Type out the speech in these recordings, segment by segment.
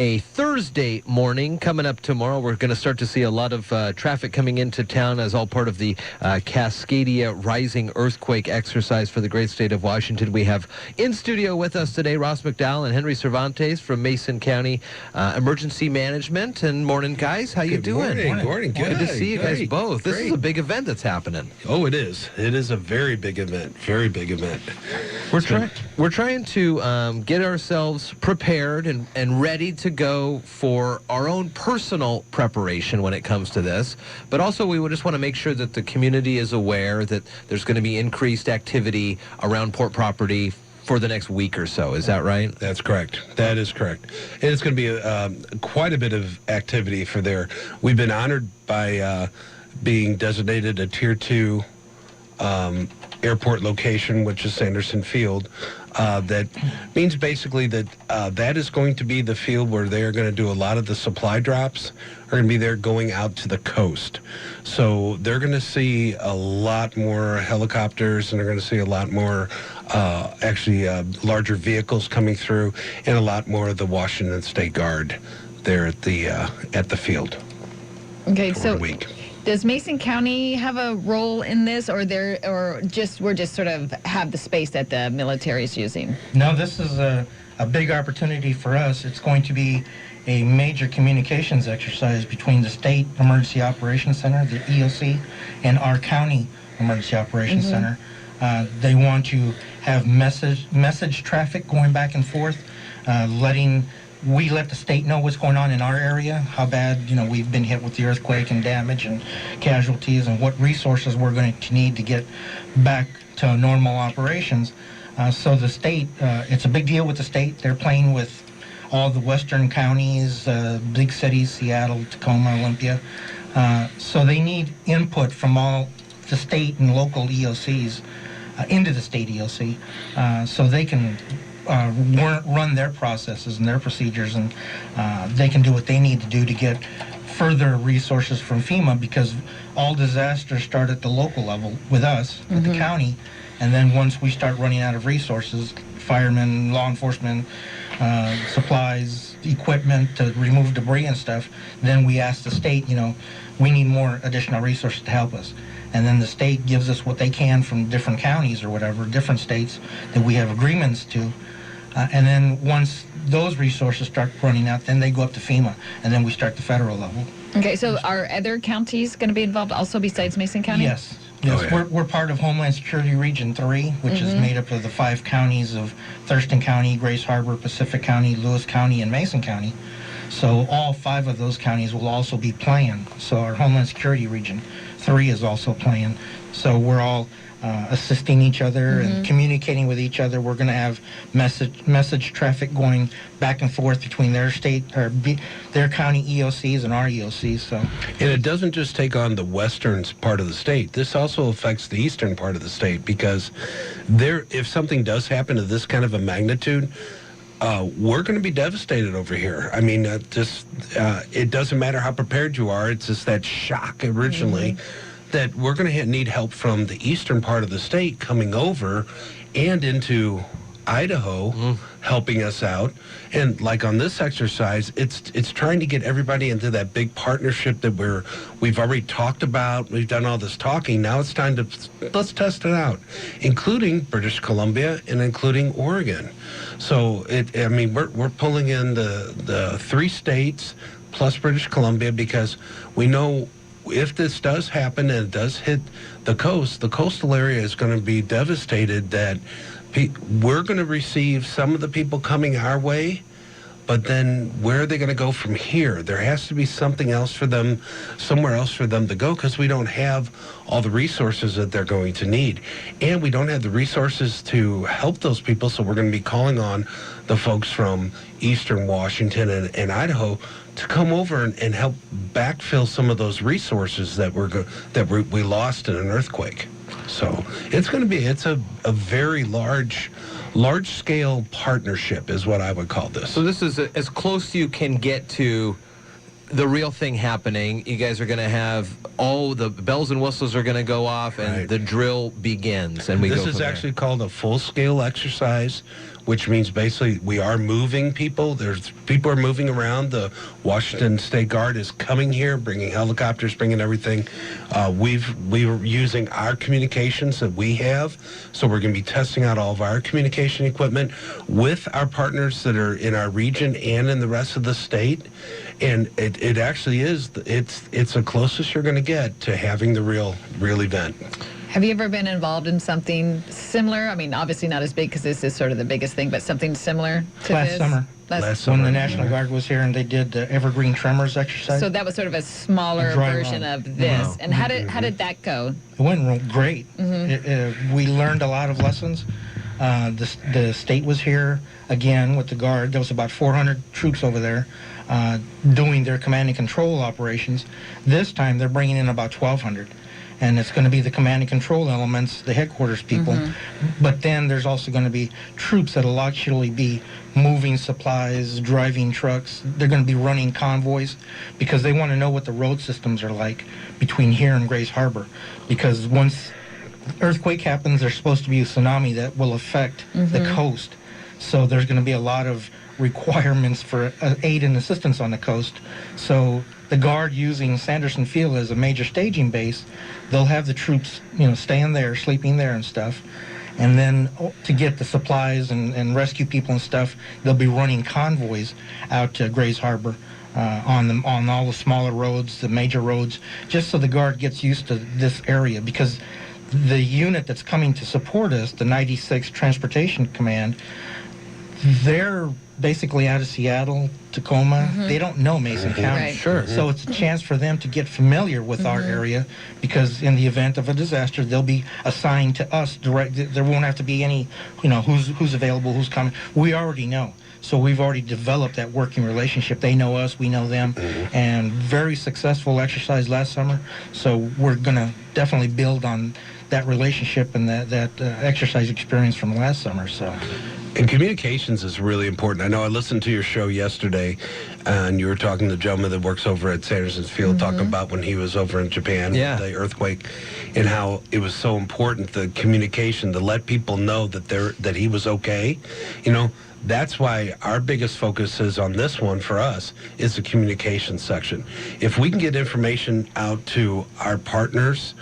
a Thursday morning. Coming up tomorrow, we're going to start to see a lot of traffic coming into town as all part of the Cascadia Rising Earthquake exercise for the great state of Washington. We have in studio with us today Ross McDowell and Henry Cervantes from Mason County Emergency Management. And morning, guys. How you doing? Morning. Good to see you guys both. This is a big event that's happening. Oh, it is. It is a very big event. Very big event. We're trying to get ourselves prepared and ready to go for our own personal preparation when it comes to this. But also, we would just want to make sure that the community is aware that there's going to be increased activity around port property for the next week or so. Is that right? That's correct. That is correct. And it's going to be quite a bit of activity for there. We've been honored by being designated a Tier 2 airport location, which is Sanderson Field. That means basically that that is going to be the field where they're going to do a lot of the supply drops are going to be there going out to the coast. So they're going to see a lot more helicopters, and they're going to see a lot more larger vehicles coming through, and a lot more of the Washington State Guard there at the field. Okay, so week. Does Mason County have a role in this, or we're just sort of have the space that the military is using? No, this is a big opportunity for us. It's going to be a major communications exercise between the State Emergency Operations Center, the EOC, and our county Emergency Operations Center. They want to have message traffic going back and forth, we let the state know what's going on in our area, how bad, we've been hit with the earthquake and damage and casualties, and what resources we're going to need to get back to normal operations. So the state, it's a big deal with the state. They're playing with all the western counties, big cities, Seattle, Tacoma, Olympia. So they need input from all the state and local EOCs into the state EOC so they can run their processes and their procedures, and they can do what they need to do to get further resources from FEMA, because all disasters start at the local level with us at the county, and then once we start running out of resources, firemen, law enforcement, supplies, equipment to remove debris and stuff, then we ask the state, we need more additional resources to help us. And then the state gives us what they can from different counties or whatever, different states that we have agreements to. And then once those resources start running out, then they go up to FEMA, and then we start the federal level. Okay, so are other counties going to be involved also besides Mason County? Yes. Oh, yeah. We're part of Homeland Security Region 3, which is made up of the 5 counties of Thurston County, Grace Harbor, Pacific County, Lewis County, and Mason County. So all 5 of those counties will also be playing. So our Homeland Security Region 3 is also playing. So we're all assisting each other and communicating with each other. We're going to have message traffic going back and forth between their state or their county EOCs and our EOCs. So, and it doesn't just take on the western part of the state. This also affects the eastern part of the state, because if something does happen to this kind of a magnitude, we're going to be devastated over here. I mean, it doesn't matter how prepared you are. It's just that shock originally that we're going to need help from the eastern part of the state coming over and into Idaho, helping us out. And like on this exercise, it's trying to get everybody into that big partnership that we've already talked about. We've done all this talking. Now it's time to let's test it out, including British Columbia and including Oregon. So we're pulling in the 3 states plus British Columbia, because we know if this does happen and it does hit the coastal area is going to be devastated. That we're going to receive some of the people coming our way, but then where are they going to go from here? There has to be something else for them, somewhere else for them to go, because we don't have all the resources that they're going to need. And we don't have the resources to help those people, so we're going to be calling on the folks from eastern Washington and Idaho to come over and help backfill some of those resources that we lost in an earthquake. So it's a very large-scale partnership is what I would call this. So this is as close you can get to the real thing happening. You guys are going to have all the bells and whistles are going to go off, and the drill begins. And this is actually called a full-scale exercise. which means basically we are moving people. People are moving around. The Washington State Guard is coming here, bringing helicopters, bringing everything. We're using our communications that we have, so we're going to be testing out all of our communication equipment with our partners that are in our region and in the rest of the state. And it actually is, it's the closest you're going to get to having the real event. Have you ever been involved in something similar? I mean, obviously not as big because this is sort of the biggest thing, but something similar to Last this? summer. Last summer. When the National Guard was here and they did the Evergreen Tremors exercise. So that was sort of a smaller A dry version run. of this. And how did that go? It went great. We learned a lot of lessons. The state was here again with the Guard. There was about 400 troops over there doing their command and control operations. This time they're bringing in about 1,200. And it's going to be the command and control elements, the headquarters people. But then there's also going to be troops that'll actually be moving supplies, driving trucks. They're going to be running convoys because they want to know what the road systems are like between here and Grays Harbor. Because once earthquake happens, there's supposed to be a tsunami that will affect the coast. So there's going to be a lot of requirements for aid and assistance on the coast. So the Guard, using Sanderson Field as a major staging base, they'll have the troops, staying there, sleeping there and stuff. And then to get the supplies and rescue people and stuff, they'll be running convoys out to Grays Harbor on all the smaller roads, the major roads, just so the Guard gets used to this area. Because the unit that's coming to support us, the 96th Transportation Command, they're basically out of Seattle, Tacoma. They don't know Mason County. Right. Sure. So it's a chance for them to get familiar with our area, because in the event of a disaster, they'll be assigned to us direct. There won't have to be any, who's available, who's coming. We already know. So we've already developed that working relationship. They know us, we know them, and very successful exercise last summer. So we're going to definitely build on that relationship and that exercise experience from last summer. So. And communications is really important. I know I listened to your show yesterday, and you were talking to the gentleman that works over at Sanderson Field, talking about when he was over in Japan, the earthquake, and how it was so important, the communication, to let people know that he was okay. That's why our biggest focus is on this one for us is the communication section. If we can get information out to our partners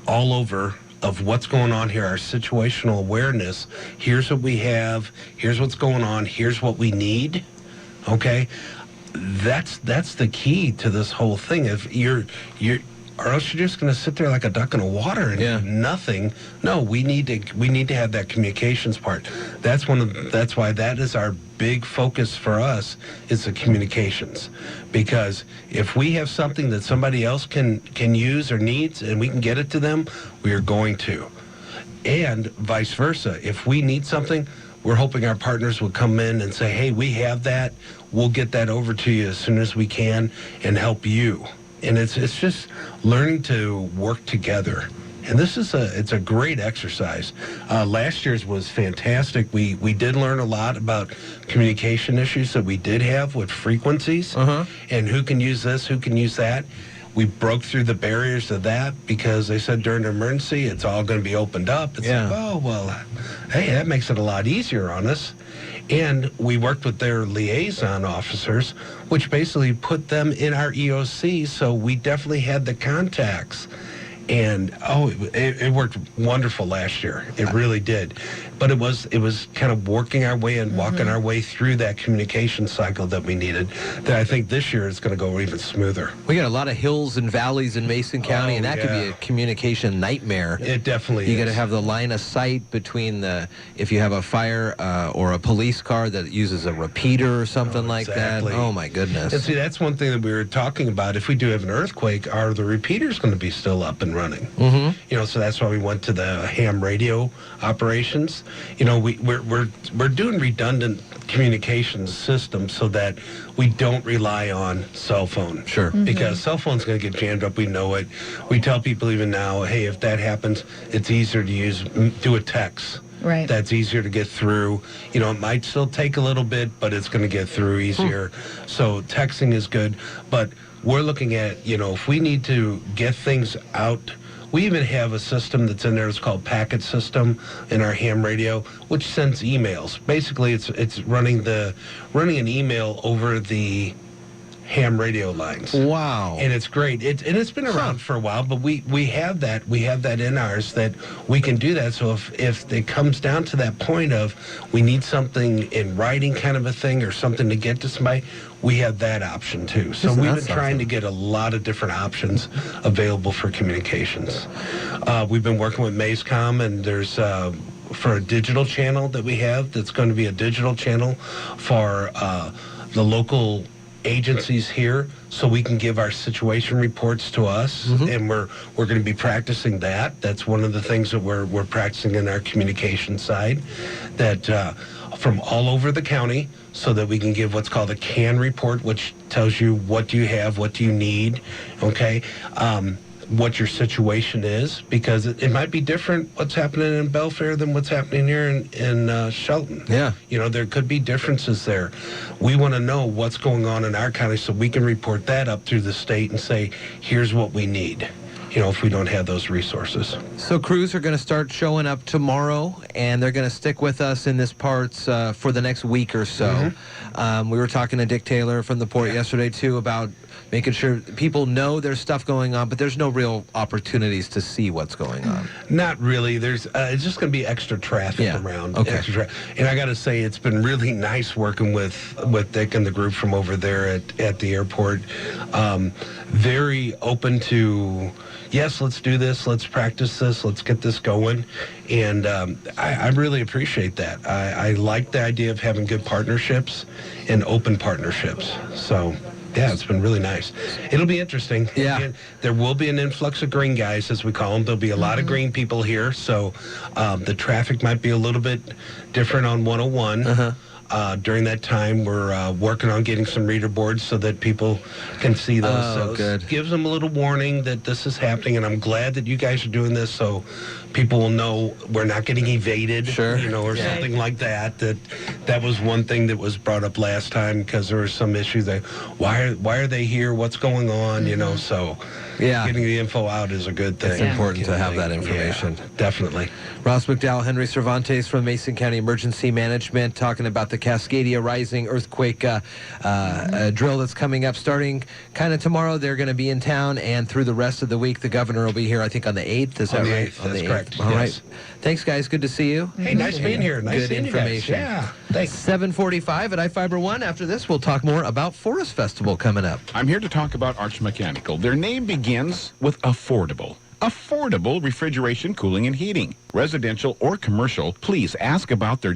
all over of what's going on here, our situational awareness, here's what we have, here's what's going on, here's what we need, okay? That's the key to this whole thing. If you're or else you're just going to sit there like a duck in the water and do nothing. No, we need to have that communications part. That's why that is our big focus for us, is the communications. Because if we have something that somebody else can use or needs and we can get it to them, we are going to. And vice versa. If we need something, we're hoping our partners will come in and say, hey, we have that. We'll get that over to you as soon as we can and help you. And it's just learning to work together. And this is it's a great exercise. Last year's was fantastic. We did learn a lot about communication issues that we did have with frequencies and who can use this, who can use that. We broke through the barriers of that because they said during an emergency it's all going to be opened up. It's like, oh, well, hey, that makes it a lot easier on us. And we worked with their liaison officers, which basically put them in our EOC, so we definitely had the contacts. And it worked wonderful last year. It really did. But it was kind of working our way and walking our way through that communication cycle that we needed. That I think this year is going to go even smoother. We got a lot of hills and valleys in Mason County, and that could be a communication nightmare. It definitely You is. got to have the line of sight between if you have a fire or a police car that uses a repeater or something like that. Oh my goodness. And see, that's one thing that we were talking about. If we do have an earthquake, are the repeaters going to be still up and running? So that's why we went to the ham radio operations. We're doing redundant communications systems so that we don't rely on cell phone. Sure. Because cell phone's going to get jammed up. We know it. We tell people even now, hey, if that happens, it's easier to do a text. Right. That's easier to get through. It might still take a little bit, but it's going to get through easier. So texting is good. But we're looking at, if we need to get things out We even have a system that's in there. It's called Packet System in our ham radio, which sends emails. Basically, it's running an email over the ham radio lines. Wow. And it's great. It's been around for a while, but we have that in ours that we can do that. So if it comes down to that point of we need something in writing kind of a thing or something to get to somebody, we have that option too. So Isn't we've that been trying something? to get a lot of different options available for communications. We've been working with MazeCom, and there's for a digital channel that we have that's going to be a digital channel for the local agencies here, so we can give our situation reports to us, and we're going to be practicing that. That's one of the things that we're practicing in our communication side, that from all over the county, so that we can give what's called a CAN report, which tells you what do you have, what do you need, okay, what your situation is, because it might be different what's happening in Belfair than what's happening here in Shelton. Yeah. You know, there could be differences there. We want to know what's going on in our county so we can report that up through the state and say, here's what we need, you know, if we don't have those resources. So crews are going to start showing up tomorrow, and they're going to stick with us in this parts for the next week or so. We were talking to Dick Taylor from the port yesterday, too, about making sure people know there's stuff going on, but there's no real opportunities to see what's going on. Not really. There's it's just going to be extra traffic around. Okay. And I got to say, it's been really nice working with Dick and the group from over there at the airport. Very open to, yes, let's do this, let's practice this, let's get this going. And I really appreciate that. I like the idea of having good partnerships and open partnerships. So, yeah, it's been really nice. It'll be interesting. Yeah. Again, there will be an influx of green guys, as we call them. There'll be a lot of green people here, so the traffic might be a little bit different on 101. During that time, we're working on getting some reader boards so that people can see those. Oh, so good. It gives them a little warning that this is happening, and I'm glad that you guys are doing this so people will know we're not getting evaded, Sure. you know, or Yeah. something like that. That was one thing that was brought up last time, because there were some issues that why are they here? What's going on? You know, so Yeah. getting the info out is a good thing. It's important to have that Yeah, information. definitely. Ross McDowell, Henry Cervantes from Mason County Emergency Management, talking about the Cascadia Rising earthquake drill that's coming up starting kind of tomorrow. They're going to be in town, and through the rest of the week, the governor will be here, I think, on the 8th. Is On that the right? 8th, that's correct, All right. yes. Thanks, guys. Good to see you. Hey, nice being here. Nice Good seeing information. you guys. Yeah, thanks. 7:45 at iFiber One. After this, we'll talk more about Forest Festival coming up. I'm here to talk about Arch Mechanical. Their name begins with affordable. Affordable refrigeration, cooling, and heating. Residential or commercial, please ask about their